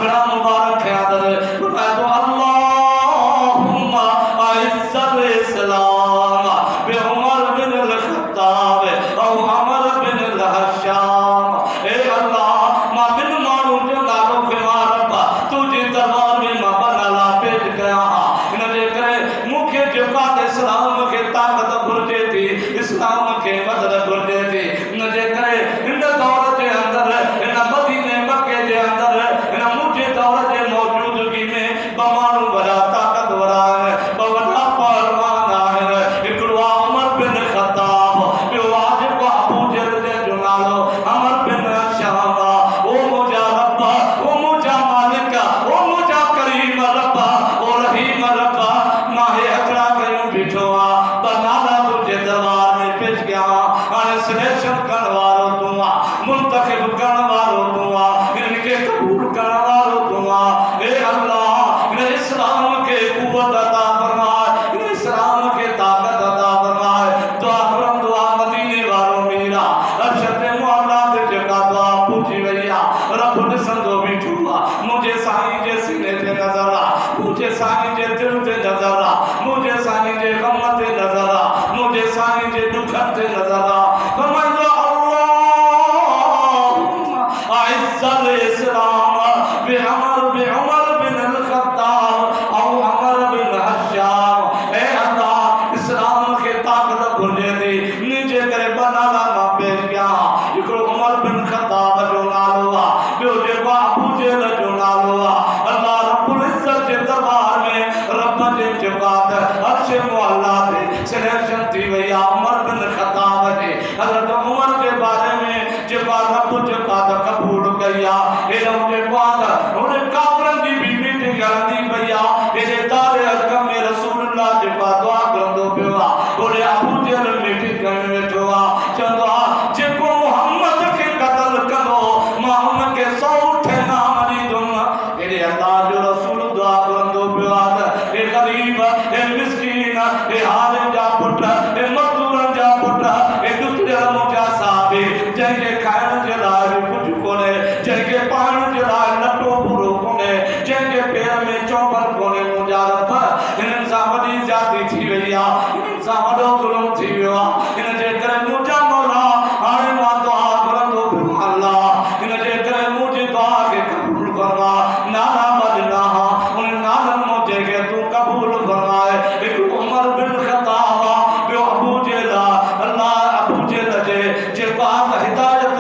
फिर मुबारक है आदर फरमाया तो अल्लाहुम्मा अइज़्ज़ल इस्लाम बि उमर बिन अल खत्ताब औ अमर बिन अल हश्शाम। ए अल्लाह मां बिन मानू जो नालो खिमा रब्बा तुझे दरबार में मां बनाला पेश कया इन जे करे मुखे जेका इस्लाम के ताकत घुर्जे थी इस्लाम के मदद घुर्जे थी इन जे करे इन दौर के अंदर इन मदीने मक्के के अंदर इन मुझे दौर के मौजूदगी में बमानू बड़ा ताकतवर है बड़ा पहलवान है इकड़वा उमर बिन खत्ताब जो आज को अबू जहल जो नालो अमर बिन हश्शाम ओ मुझा रब्बा ओ मुझा मालिक ओ मुझा करीम रब्बा ओ रहीम रब्बा माहे अकड़ा कयूं बिठो आ बनाला तुझे दरबार में पेश गया हाणे सिलेक्शन करण वारो तू आ मुंतखब करण वारो तू आ इनके कबूल करण वारो तू आ। ए अल्लाह इन इस्लाम के कुव्वत अता फरमाए इन इस्लाम के ताकत अता फरमाए। दुआ करम दुआ मदीने वारो मीरा अरशद मौला ते जका दुआ पूछी वैया रब ॾिसंदो बीठो आ मुझे साईं जे सीने ते नज़र आ मुझे साईं जे दिल ते नज़र आ मुझे साईं जे गम ते नज़र आ मुझे साईं जे दुखन ते नज़र आ। फरमाइंदो अल्लाहुम्मा अइज़्ज़ल इस्लाम बि उमर बिन अल खत्ताब औ अमर बिन हश्शाम। ए अल्लाह इस्लाम के ताकत घुर्जे थी नीचे करे बनाला मां पेश गया हिकिड़ो उमर बिन खत्ताब जो नालो आ ॿियो जेको अबू जहल जो नालो आ। अल्लाह रब्बुल इज्जत जे दरबार में रब जे जवाब अर्श मुअल्ला ते सिलेक्शन थी वई आ उमर बिन खत्ताब जे हज़रत उमर के बारे में जेका रब जेका कबूल कई आ एॾो जेको आहे हुन काफ़िरनि जी बि मीटिंग हलंदी पई आ एॾे तारे हक़ में रसूलुल्लाह जेका दुआ करंदो पियो आ ओॾे अबू जहल मीटिंग करण वेठो आ चवंदो आ जेको मोहम्मद खे क़त्ल कंदो मां हुनखे 100 इनाम ॾींदुमि। एॾे अल्लाह जो रसूल दुआ करंदो पियो आ ए गरीब ए मिस्कीन ए हारिम जा पुट ए मज़दूरनि जा पुट ए दुखियल मुंहिंजा साहिब जंहिंखे खाइण जे लाइ बि कुझु कोन्हे जंहिंखे पाइण जे लाइ लटो पूरो कोन्हे जंहिंखे पेर में चौबल कोन्हे मुंहिंजा रब हिननि सां वॾी ज़्यादती थी वई आहे हिननि सां वॾो ज़ुल्म थी वियो आहे हिन जे करे मुंहिंजा मौला हाणे मां दुआ करंदो पियो अल्लाह हिन जे करे मुंहिंजी दुआ खे क़बूल फरमा नाला मजना उन नालनि मां जंहिंखे तूं क़बूल फरमाए हिकु उमर बिन खत्ताब ॿियो अबू जहल अल्लाह अबू जहल जे जेका हिदायत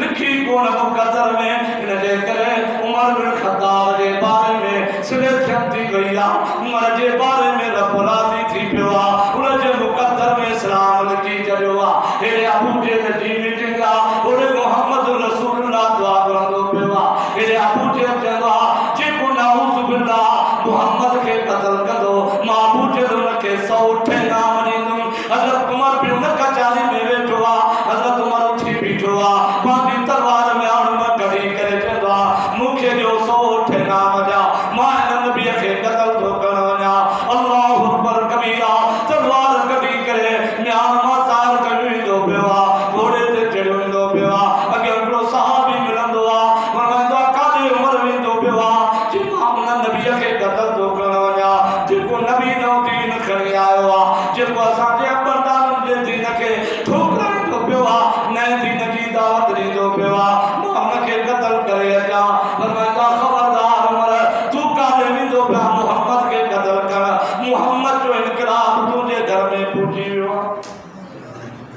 लिखी कोन मुक़द्दर में हिन जे करे उमर बिन खत्ताब जे बारे में सिलेक्शन थी वई आहे उमर जे बारे में रब राज़ी थी पियो आहे उन जे मुक़द्दर में इस्लाम लिखी छॾियो आहे। हेॾे अबू जहल जी मीटिंग आहे ओॾे मोहम्मद रसूलुल्लाह दुआ करंदो पियो आहे हेॾे अबू जहल चवंदो आहे जेको नाऊज़ बिल्लाह मोहम्मद खे क़त्ल कंदो मां अबू जहल हुनखे 100 इनाम ॾींदुमि। हज़रत उमर बि हुन कचारी में वेठो आहे हज़रत उमर उथी बीठो आहे पंहिंजी तलवार में आड़म कढी करे चवंदो आहे मूंखे ॾियो 100 इनाम जा मां हिन नबीअ खे क़त्ल थो करण वञा। अल्लाहु अकबर कबीरा तलवार कढी करे न्याण मां सार कढी ईंदो पियो आहे घोड़े ते चढ़ियो ईंदो पियो आहे अॻे हिकिड़ो सहाबी मिलंदो आहे फरमाईंदो आहे काॾे उमर वेंदो पियो आहे जे मां हुन नबीअ खे क़त्ल थो करण वञा जेको नबी नओं दीन खणी आयो आहे जेको असांजे अबरदारनि जे दीन खे ठोकराईंदो पियो आहे नए दीन जी दावत ॾींदो पियो आहे मां हुनखे क़त्ल करे अचां। फरमाईंदो आहे ख़बरदार उमर तूं काॾे वेंदो पिया मोहम्मद खे क़त्ल कर मोहम्मद जो इनकलाब तुंहिंजे घर में पहुची वियो आहे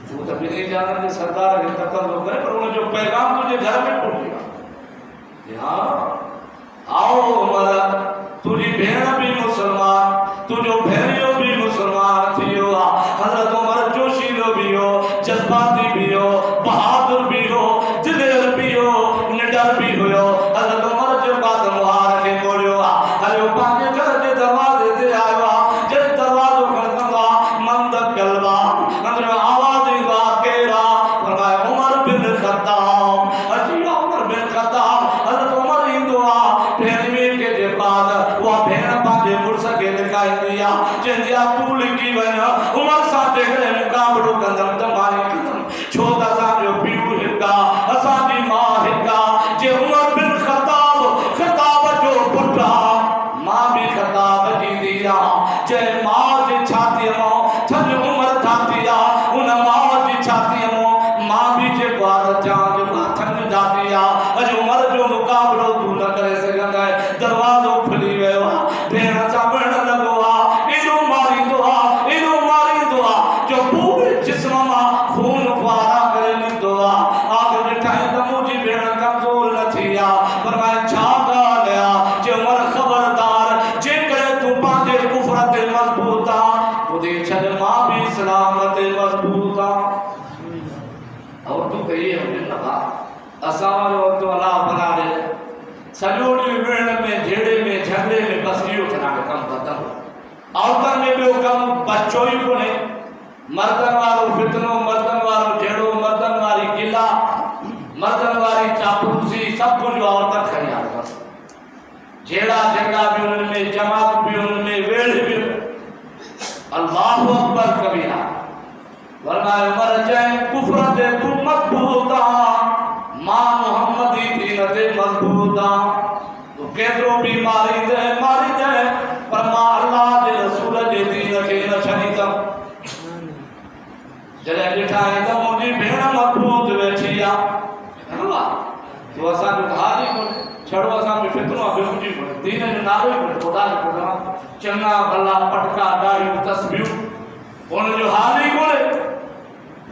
तूं त ॿिन्ही जाननि जे सरदार खे क़त्ल थो करे पर हुनजो पैगाम तुंहिंजे घर में पहुची वियो आहे। आओ उमर तुझी भेण भी मुसलमान तुझो भेणियो भी मुसलमान थियो आ। हज़रत उमर जोशीलो भी हो जज्बाती भी हो बहादुर भी हो दिलेर भी हो निडर भी हुयो। हज़रत उमर जो बाद मुहार के मोड़ियो आ हलो पंहिंजे घर जे दरवाजे ते आयो आ जॾहिं दरवाजो खड़कंदो आ मंद कलवा अंदर आवाज़ ईंदो आ केरा फरमाया उमर बिन खत्ताब अची उमर बिन खत्ताब। हज़रत उमर ईंदो आ भेणीअ खे जे बाद उहा भेण पंहिंजे मुड़ुस खे लिकाईंदी आ चवंदी आ तूं लिकी वञ उमर सां जेकॾहिं मुक़ाबिलो कंदमि त मां कंदमि छो त असांजो पीउ हिकु आहे असांजी माउ हिकु आहे जे उमर बिन खत्ताब फरमाए छा गालिया जे उमर खबरदार जेकरे तू पांजे कुफर ते मजबूता बुधी छड़ मां भी इस्लाम ते मजबूता और तू कही है ना बा असा वालो तो अल्लाह बना दे सजोड़ी वेण में झेड़े में झगड़े में बस इहो तना कम खत्म औरतन में भी कम बच्चो ही कोने मर्दन वालो फितनो मर्दन वालो झेड़ो मर्दन वाली गिला मर्दन वाली चापलूसी सब कुछ औरतन खरिया बस झेड़ा झगड़ा भी उनमें जमात भी उनमें वेड़ भी अल्लाहु अकबर कबीरा वरना उमर जैन कुफ्र दे तू मजबूता मां मोहम्मदी दीन ते मजबूता तो केतरो भी मारी दे पर मां अल्लाह दे रसूल जे दीन के न छनीता जरे ॾिठाई त मुंहिंजी भेण मजबूत वेठी आ हवा तो असां जो हाली को छड़ो असां में फितनो बेहुजी को दीन जो नालो को खुदा को चंगा भला पटका दाढ़ी तस्बीह उन जो हाली को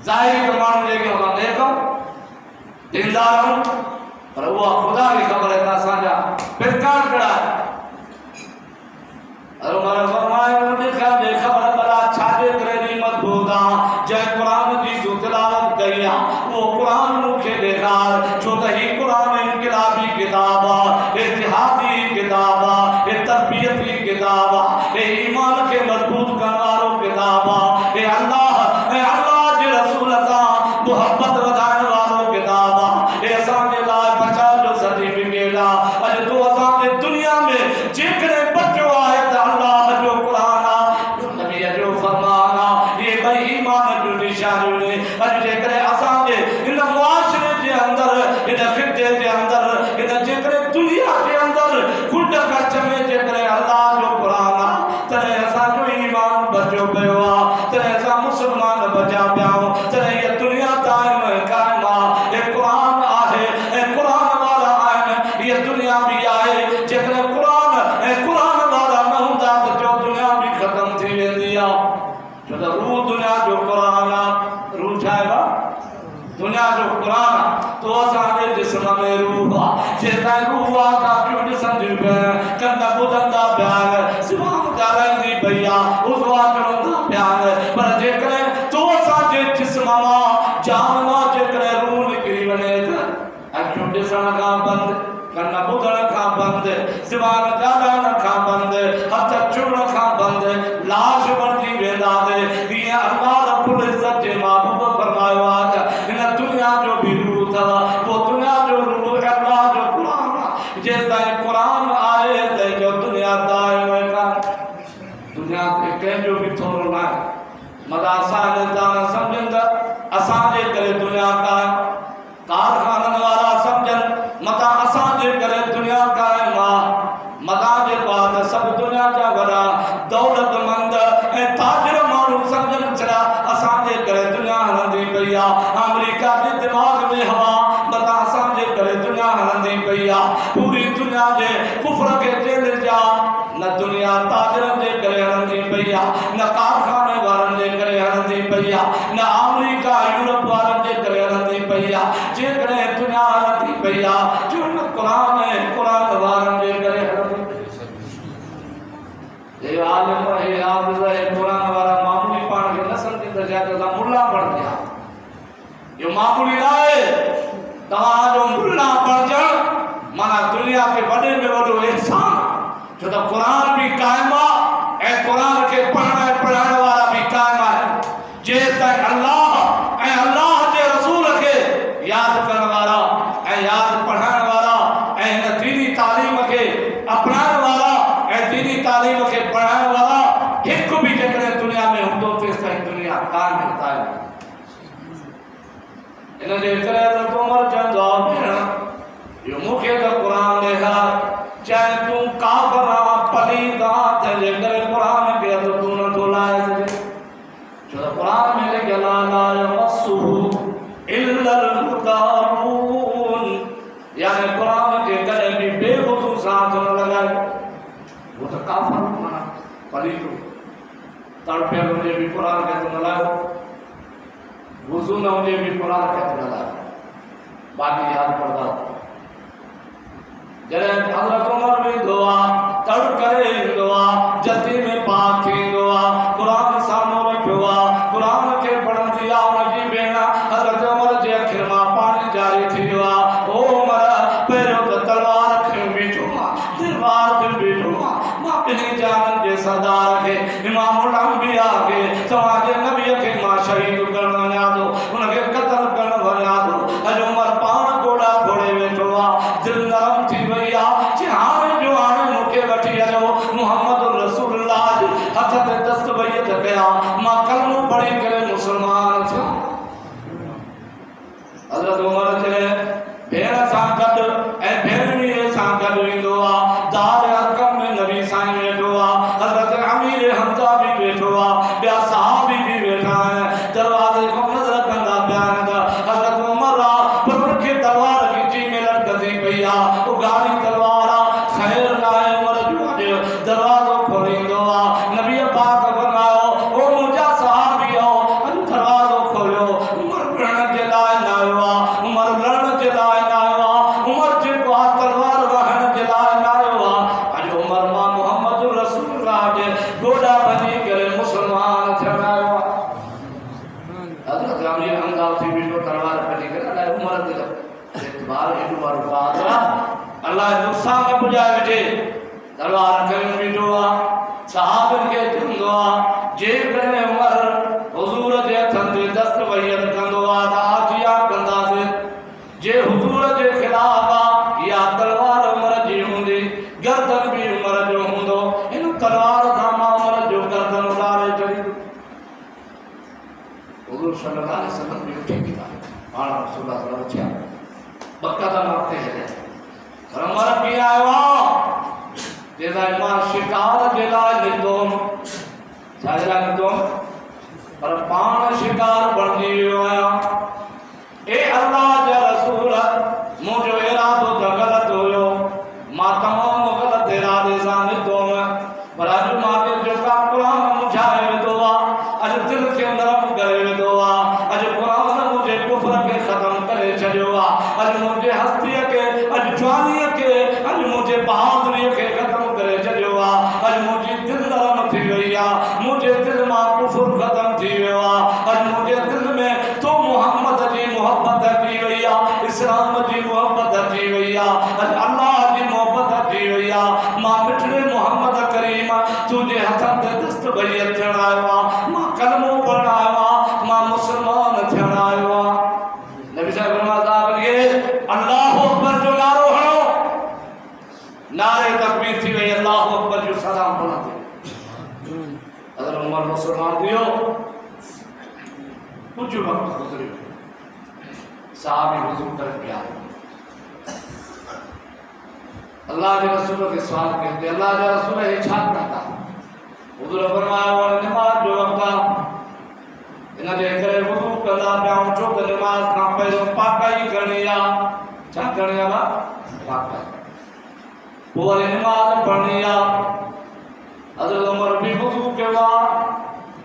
जाहिर कमान जे के हम देखो दीनदार पर वो खुदा की खबर है ना साजा फिर काट करा और हमारा फरमाया उन्होंने देखा बड़ा बड़ा छाजे करेनी मजबूता जय कुरान की जो तिलावत करिया वो कुरान मुखे देखा जो तही कुरान इनकलाबी किताबा इतिहादी किताबा ये तरबियती किताबा ये ईमान के मजबूत करवारो किताबा ये अल्लाह जे रसूल सा मोहब्बत वधाने वालो किताबा ये असांजे लाइ बचा जो सर्टिफिकेट आ अज तो असांजे दुनिया में जेकरे बचो आहे त अल्लाह जो कुरान आ नबी जो फरमान आ ये भई ईमान जो निशानियूं ने अज जेकरे असांजे इन मुआशरे जे अंदर इन खिते जे अंदर इन जेकरे दुनिया जे अंदर खुद कच्छ में जेकरे अल्लाह जो कुरान आ तने असांजो ईमान बचो पियो आ तने असां मुसलमान बचा पिया तने ये दुनिया दाइम कायम आ ये कुरान आहे ए कुरान वाला आहिनि ये दुनिया भी आहे जेकरे कुरान वाला न हूंदा त जो दुनिया भी खत्म थी वेंदी आ छो त रूह दुनिया जो कुरान आ रूह छा आहे दुनिया जो कुरान तो असांजे जिस्म में रूह आ जेका रूह आ का क्यों ॾिसंदियूं पिया कंदा ॿुधंदा पिया सिवान ॻाल्हाईंदी पई आ उज़वा चवंदा पिया पर जेकरे तो असांजे जिस्म मां जान मां जेकरे रूह निकिरी वञे त अखियूं ॾिसण खां बंदि कन ॿुधण खां बंदि सिवान ॻाल्हाइण खां बंदि हथ चुभण खां बंदि लाश बणिजी वेंदासीं हीअं अल्लाह रब्बुल इज़्ज़त जे महबूब फरमायो आहे त हिन दुनिया जो भी रूह अथव वो दुनिया जो रूह अल्लाह जो कुरान आहे जेसिताईं कुरान आहे त जो दुनिया दाइम कान्हे दुनिया ते कंहिंजो बि थोरो न आहे मगर असां इंसान सम्झनि त असांजे करे दुनिया कारखाननि वारा सम्झनि मता असांजे करे दुनिया कायम आहे मता जे बाद सभु दुनिया जा वॾा दौलतमंद ऐं ताजिर माण्हू सम्झनि छड़ा असांजे करे दुनिया हलंदी पई आहे अमेरिका जे दिमाग़ में हवा मता असांजे करे दुनिया हलंदी पई आहे पूरी दुनिया जे कुफर खे चैलेंज आहे न दुनिया ताजिरनि जे करे हलंदी पई आहे न कारखाने वारनि जे करे हलंदी पई आहे न अमेरिका यूरोप वारनि जे करे हलंदी पई आहे जेकॾहिं दुनिया हलंदी पई आहे जो न कुरान वारनि जे करे हलंदी हे आलिम हे हाफ़िज़ हे कुरान वारा मामूली पाण खे न सम्झंदा छा त मुल्ला बणिया इहो मामूली न आहे तव्हांजो मुल्ला बणजण माना दुनिया खे वॾे में वॾो एहसान छो त कुरान भी कायम आहे ऐं कुरान खे पढ़ण ऐं पढ़ाइण वारा भी कायम आहिनि जेसिताईं अल्लाह ऐं अल्लाह जे रसूल खे यादि करण वारा ऐं यादि पढ़ाइण वारा ऐं हिन दीनी तालीम खे अपनाइण वारा ऐं दीनी तालीम खे पढ़ाइण वारा हिकु भी जेकॾहिं दुनिया में हूंदो तेसिताईं दुनिया कान इन जे करे त उमर चवंदो आहे भेण इहो मूंखे त क़ुरान ॾेखार चाहे तूं काफ़िर आ पलीद आ तंहिंजे करे क़ुरान खे हथ तूं नथो लाहे सघे छो त क़ुरान में लिखियल आहे ला यमस्सुहु इल्लल मुताहरून यानी क़ुरान खे कॾहिं बि बेख़ुसूस हाथ न लॻाए वो त काफ़िर माना पलीद तड़पियल हुजे बि क़ुरान खे हथ न लाहियो वुज़ू न हुजे बि क़ुरान खे हथ न लाहियो बाक़ी यादि पढ़ंदा जरे हज़रत उमर भी दुआ तड़ करे दुआ जल्दी में पाक थी दुआ कुरान सामो रखियो कुरान के पढ़न दिया उनजी भेणा हज़रत उमर जे अखिर मां पानी जारी थी दुआ ओ उमर पहिरियों त तलवार खणी बीठो दरबार ते बीठो मां ॿिन्ही जाननि जे सरदार खे इमामुल अंबिया खे तव्हांजे नबीअ खे मां शहीद करण वञा थो उनखे क़त्ल करण वञा थो अॼु उमर पाण घोड़ा घोड़े वेठो दिल नरम थी वई जे हाणे जो हाणे मूंखे वठी हलो मुहम्मद रसूलुल्लाह जे हथ ते दस्तबैयत कया मां कलमो पढ़ी करे मुसलमान थिया हज़रत उमर चले भेण सां गॾु ऐं भेणीअ सां गॾु ईंदो दार अरकम में नबी साईं वेठो हज़रत अमीर हमज़ा भी वेठो ॿिया सहाबी भी वेठा आहिनि दरवाज़े खां नज़र कंदा पिया आहिनि हज़रत उमर पर उनखे तलवार खिची में लटकंदी पई उगाड़ी तलवार ख़ैर न आहे उमर जो अॼु दरवाज़ो खोलींदो नबी पाक फरमायो ओ मुंहिंजा सहाबी अॼु दरवाज़ो खोलियो उमर विढ़ण जे लाइ न आयो उमर लड़ण जे लाइ न आयो उमर जेको तलवार वहण जे लाइ न आयो अॼु उमर मां मुहम्मद रसूलुल्लाह जे गोॾा भॼी करे मुसलमान थियण आयो हज़रत अमीर हमज़ा थी बीठो तलवार कढी करे अलाए उमर ते एतबार हेॾो वारो बात अल्लाह नुक़सान न पुॼाए वेठे तलवार खणी बीठो सहाबनि खे चवंदो जेकॾहिं उमर हुज़ूर जे हथनि ते दस्तबैयत कंदो त आजिया कंदासीं जे हुज़ूर जे ख़िलाफ़ इहा तलवार उमर जी हूंदी गर्दन भी उमर जो हूंदो इन तलवार सां मां उमर जो गर्दन उॾारे छॾींदुमि हुज़ूर सल्लल्लाहु अलैहि वसल्लम भी उठी बीठा पाण रसूलुल्लाह सल्लल्लाहु अलैहि वसल्लम बक़दम अॻिते हलिया पर उमर कीअं आयो चवंदा मां शिकार जे लाइ निकितुमि छाजे लाइ निकितुमि पर पाण शिकार बणिजी वियो आहियां ए अल्लाह जा रसूल मुंहिंजो इरादो त ग़लति हुयो मां तमामु ग़लति इरादे सां निकितुमि पर अॼु मूंखे जेका क़ुरान मुझाए वेंदो अॼु दिलि खे नरम करे वेंदो अॼु क़ुरान मुंहिंजे कुफ़र खे ख़तमु करे छॾियो अॼु मुंहिंजे हस्तीअ खे अॼु जवानीअ खे अॼु मुंहिंजे बहादुरीअ खे ख़तमु करे छॾियो अॼु मुंहिंजी दिलि नरम थी वई मुंहिंजे दिलि मां कुफ़र ख़तमु थी वियो अॼु मुंहिंजे दिलि में तो मुहम्मद जी मोहब्बत अची वई इस्लाम जी मोहब्बत अची वई अॼु अल्लाह जी मोहब्बत अची वई मां मिठड़े मोहम्मद करीम तुंहिंजे हथनि ते दस्तबैयत थियण आयो मां कलमो पढ़ण आयो मां मुसलमान थियण आयो नबी साहिब खे अल्लाह अकबर जो नारो हणो नारे तकबीर थी वई अल्लाह अकबर जो सलाम बुलंद अगर उमर मुसलमान थियो कुछ वक्त गुजरियो साहबी हुजूर तरफ गया अल्लाह के रसूल के सवाल करते अल्लाह के रसूल ये छाप करता हुजूर फरमाया और नमाज जो वक्त इन जे करे वुजू कंदा पिया छो त नमाज खां पहिरियों पाकाई करणी छा करणी पाकाई पोइ वरी नमाज पढ़णी हज़रत उमर भी वुजू कयो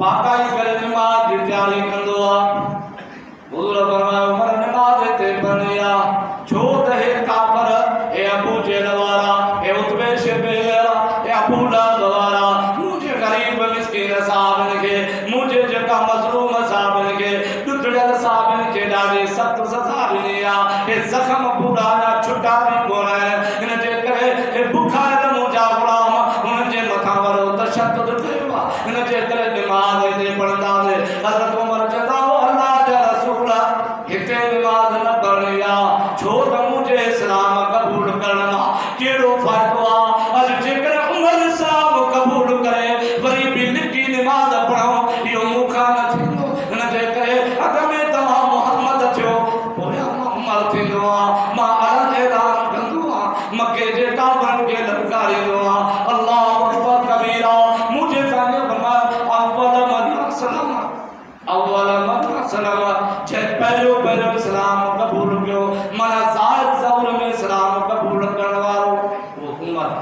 पाकाई करे नमाज जी तैयारी कंदो हुजूर फरमाया उमर नमाज ते पढ़णी छो त हे काफर हे अबू जेल वारा हे उतबे शेबे हे अबू लहब वारा मुझे गरीब मिस्कीन साहबन के मुझे जेका मजलूम साहबन के दुधड़ल साहबन के ॾाढी सख्त सज़ा ॾिनी हे ज़ख़म पूरा न छुटा भी कोन इन जे करे हे बुखार मुंहिंजा गुलाम हुन जे मथां वरो तशद्दुद कयो इन जे करे नमाज़ ते पढ़ंदासीं हज़रत उमर चवंदा अल्लाह जा रसूल हिते नमाज़ न पढ़णी छो त मुझे इस्लाम कबूल करण मां कहिड़ो फ़ाइदो अॼु जेकर उमर साहब कबूल करे वरी बि लिकी नमाज़ पढ़ो इहो मूंखां न थींदो इन जे करे अॻ में तव्हां मुहम्मद थियो पोयां मुहम्मद थींदो मां अलॻि ऐलान कंदो मके जे काफ़रनि खे ललकारींदो अल्लाह अकबर कबीरा मुझे साईं फरमाया अव्वल मन असलम जे पहिरियों इस्लाम कबूल कयो माना ज़ाहिर ज़ौर में इस्लाम कबूल करण वारो वो उमर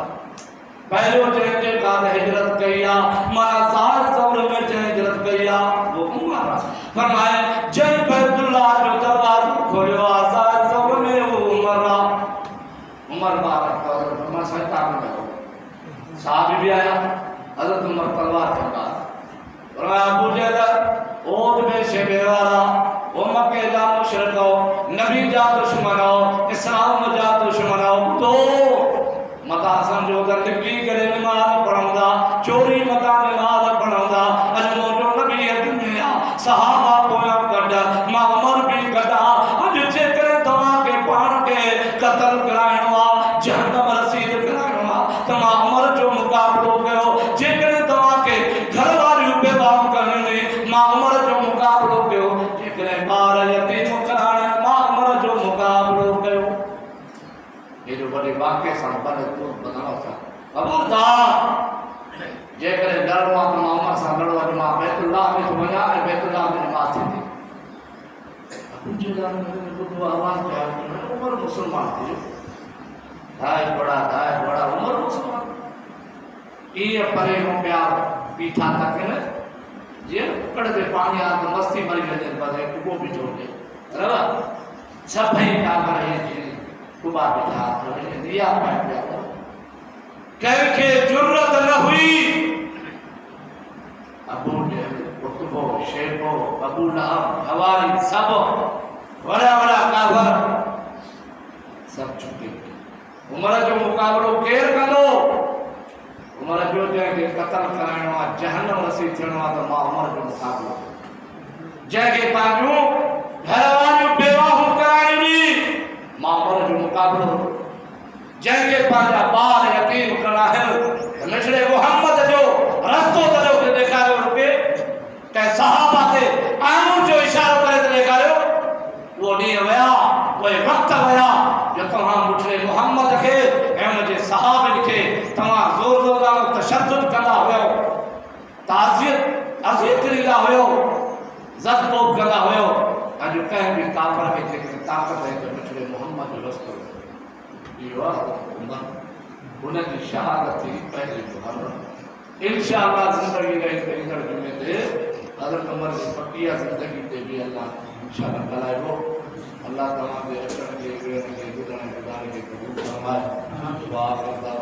पहिरियों जंहिंजे कान हिजरत कई माना ज़ाहिर ज़ौर में जंहिं हिजरत कई वो उमर फरमाए जंहिं बैतुल्लाह जो दरवाज़ो खोलियो ज़ाहिर ज़ौर में वो उमर बारक फरमाया साईं ताकत में साहब भी आया हजरत उमर तलवार के पास फरमाया अबू जहल ओद में शेबे वाला वो मक्के जा मुशरिक हो नबी जा दुश्मन हो इस्लाम जा दुश्मन हो तो मता समझो त निकी करे नमाज पढ़ंदा चोरी मता नमाज पढ़ंदा अज मोजो नबी दुनिया सहाबा पोया कढ मां उमर भी कढा अज जेकर तवा के पाण के कत्ल कराइणो आ जहन्नम रसीद कराइणो आ त मां उमर जो मुकाबलो कयो जेकर तवा के घर वाली बेवाम करने मां उमर जो मुकाबलो कयो जेकर बार यतीम कराइण मां उमर जो मुकाबलो कयो ये जो बड़े वाक्य संपन्न तो बनाना था खबरदार जे करे डरवा तो मामा सा लड़वा जो मां बैतुल्लाह में तो वना बैतुल्लाह में नमाज थी मुझे जान में तो आवाज पे उमर मुसलमान थे दाए बड़ा उमर मुसलमान ये परे को प्यार पीठा तक है जे पकड़ दे पानी आ तो मस्ती मरी वने पर को भी छोड़ दे बराबर सब भाई का करे ये कुबा बिठा तो दिया पाए कह के जरूरत न हुई अबू जहल उतबो शेबो अबू लहब हवारी सब बड़ा काफर सब चुके उमर जो मुकाबलो केर कंदो उमर जो के कत्ल कराइणो आ जहन्नम रसी थियणो आ तो मां उमर जो मुकाबलो जंहिंखे पंहिंजूं घर वारियूं बेवाहूं कराइणी मां उमर जो मुकाबलो जंहिंखे पंहिंजा ॿार यतीम कराइण मिठड़े मोहम्मद जो रस्तो तॾहिं खे ॾेखारियो रुके कंहिं सहाबा ते आंगुर जो इशारो करे त ॾेखारियो उहो ॾींहं विया उहे वक़्त विया जो तव्हां मिठड़े मोहम्मद खे ऐं हुनजे सहाबनि खे तव्हां ज़ोर ज़ोरानो तशद्दुद कंदा हुयो अज़ियत ॾींदा हुयो ज़द कोब कंदा हुयो अॼु कंहिं बि काफ़िर खे जेकॾहिं ताक़त आहे त मिठड़े मोहम्मद जो रस्तो इहो आहे हुनजी शहादत थी पहली मुहर्रम इंशाअल्लाह ज़िंदगी रही ईंदड़ जुमे ते हज़रत उमर जी पकिया ज़िंदगी ते भी अल्लाह इंशाअल्लाह कराइबो अल्लाह तव्हां जे अचण खे वेहण खे ॿुधण खे ॿुधाइण खे क़बूल फरमाए दुआ कंदा